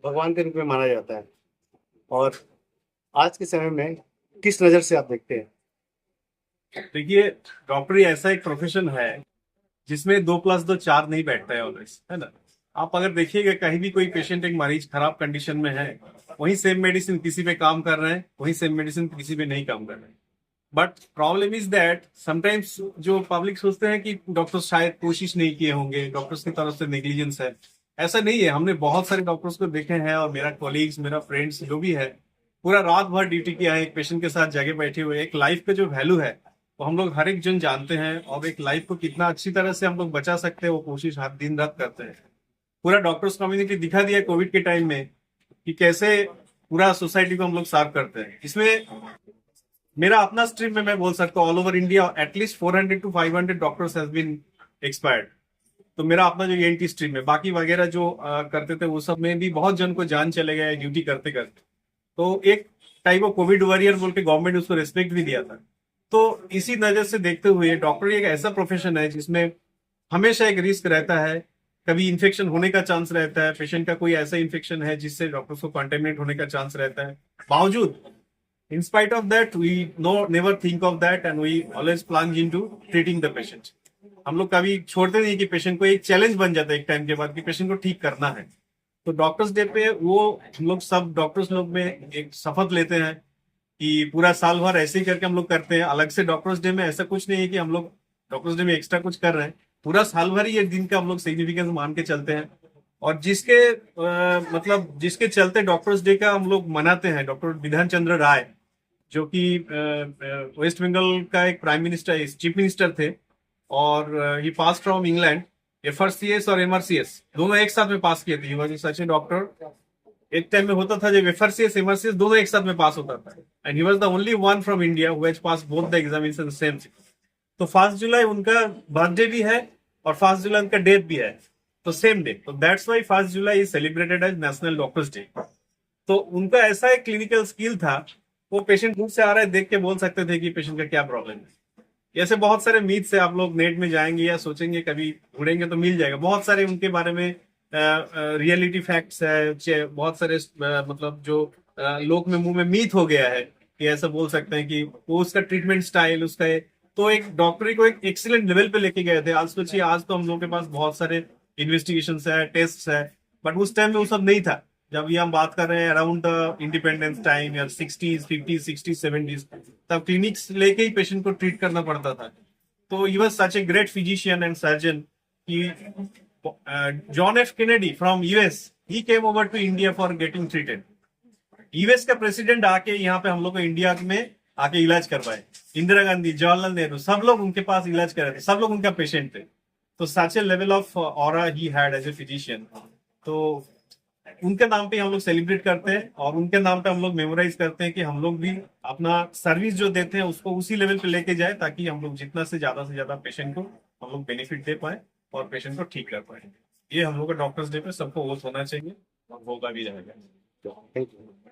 भगवान के रूप में माना जाता है। और आज के समय में किस नजर से आप देखते हैं? देखिए, डॉक्टरी ऐसा एक प्रोफेशन है जिसमें 2+2 4 नहीं बैठता है ऑलवेज, है ना। आप अगर देखिएगा कहीं भी कोई पेशेंट, एक मरीज खराब कंडीशन में है, वहीं सेम मेडिसिन किसी पे काम कर रहे हैं, वहीं सेम मेडिसिन किसी पे नहीं काम कर रहे हैं। But problem is that sometimes जो पब्लिक सोचते हैं कि डॉक्टर्स शायद कोशिश नहीं किए होंगे, डॉक्टर्स की तरफ से नेग्लिजेंस है। ऐसा नहीं है। हमने बहुत सारे डॉक्टर्स को देखे हैं, और मेरा कॉलीग्स, मेरा फ्रेंड्स जो भी है, पूरा रात भर ड्यूटी किया है एक पेशेंट के साथ जगह बैठे हुए। एक लाइफ का जो वैल्यू है वो हम लोग हर एक जन जानते हैं, और एक लाइफ को कितना अच्छी तरह से हम लोग बचा सकते हैं वो कोशिश हर दिन रात करते हैं। पूरा डॉक्टर्स कम्युनिटी दिखा दिया कोविड के टाइम में कि कैसे पूरा सोसाइटी को हम लोग सर्व करते हैं। इसमें मेरा अपना स्ट्रीम में मैं बोल सकता हूँ all over India at least 400 to 500 doctors has been expired. तो मेरा अपना जो ENT स्ट्रीम है, बाकी वगैरह जो करते थे वो सब में भी बहुत जन को जान चले गए ड्यूटी करते करते। तो एक टाइप ऑफ कोविड वॉरियर बोल के गवर्नमेंट उसको रिस्पेक्ट भी दिया था। तो इसी नजर से देखते हुए डॉक्टर एक ऐसा प्रोफेशन है जिसमें हमेशा एक रिस्क रहता है। कभी इन्फेक्शन होने का चांस रहता है, पेशेंट का कोई ऐसा इन्फेक्शन है जिससे डॉक्टर्स को कॉन्टेमिनेट होने का चांस रहता है। बावजूद in spite of that we never think of that and we always plunge into treating the patient। हम लोग कभी छोड़ते नहीं कि पेशेंट को एक चैलेंज बन जाता है एक टाइम के बाद कि पेशेंट को ठीक करना है। तो डॉक्टर्स डे पे वो हम लोग सब डॉक्टर्स लोग में एक शपथ लेते हैं कि पूरा साल भर ऐसे ही करके हम लोग करते हैं। अलग से डॉक्टर्स डे में ऐसा कुछ नहीं है कि हम लोग डॉक्टर्स डे में एक्स्ट्रा कुछ कर रहे हैं। पूरा साल भर ही एक दिन का हम लोग सिग्निफिकेंस मान के चलते हैं। और जिसके मतलब जिसके चलते डॉक्टर्स डे का हम लोग मनाते हैं, डॉक्टर विधान चंद्र राय, जो कि वेस्ट बंगाल का एक प्राइम मिनिस्टर, चीफ मिनिस्टर थे, और ही पास फ्रॉम इंग्लैंड। FRCS और MRCS दोनों एक साथ में पास किए थे। ही वाज सच ए डॉक्टर। एक टाइम में होता था जब FRCS MRCS दोनों एक साथ में पास होता था, and he was the only one from India who has pass both the examination same. तो 1 जुलाई उनका बर्थडे भी है और 1 जुलाई उनका डेथ भी है, तो सेम डे। तो that's why 1 July is celebrated as national doctors day. तो उनका ऐसा एक क्लिनिकल स्किल था, वो पेशेंट मुंह से आ रहा है देख के बोल सकते थे कि पेशेंट का क्या प्रॉब्लम है। ऐसे बहुत सारे मीथ से आप लोग नेट में जाएंगे या सोचेंगे कभी ढूंढेंगे तो मिल जाएगा। बहुत सारे उनके बारे में रियलिटी फैक्ट्स है। बहुत सारे मतलब जो लोग में मुंह में मीथ हो गया है कि ऐसा बोल सकते हैं कि वो उसका ट्रीटमेंट स्टाइल उसका तो एक डॉक्टरी को एक एक्सीलेंट लेवल पे लेके गए थे। आज सोचिए, आज तो हम लोग के पास बहुत सारे इन्वेस्टिगेशन है, टेस्ट है, बट उस टाइम में वो सब नहीं था। जब ये हम बात कर रहे हैं अराउंड द इंडिपेंडेंस टाइम या 60s 50s 60s 70s, तब क्लिनिक्स लेके ही पेशेंट को ट्रीट करना पड़ता था। तो he was such a great physician and surgeon कि John F Kennedy from US he came over to India for getting treated. US का प्रेसिडेंट आके यहाँ पे हम लोग को इंडिया में आके इलाज करवाए। इंदिरा गांधी, जवाहरलाल नेहरू, सब लोग उनके पास इलाज कर रहे थे, सब लोग उनका पेशेंट थे। तो such a level of aura he had as a physician. तो उनके नाम पे हम लोग सेलिब्रेट करते हैं, और उनके नाम पे हम लोग मेमोराइज करते हैं कि हम लोग भी अपना सर्विस जो देते हैं उसको उसी लेवल पे लेके जाए, ताकि हम लोग जितना से ज्यादा पेशेंट को हम लोग बेनिफिट दे पाए और पेशेंट को ठीक कर पाए। ये हम लोग का डॉक्टर्स डे पे सबको होश होना चाहिए, और होगा भी रहेगा। Thank you.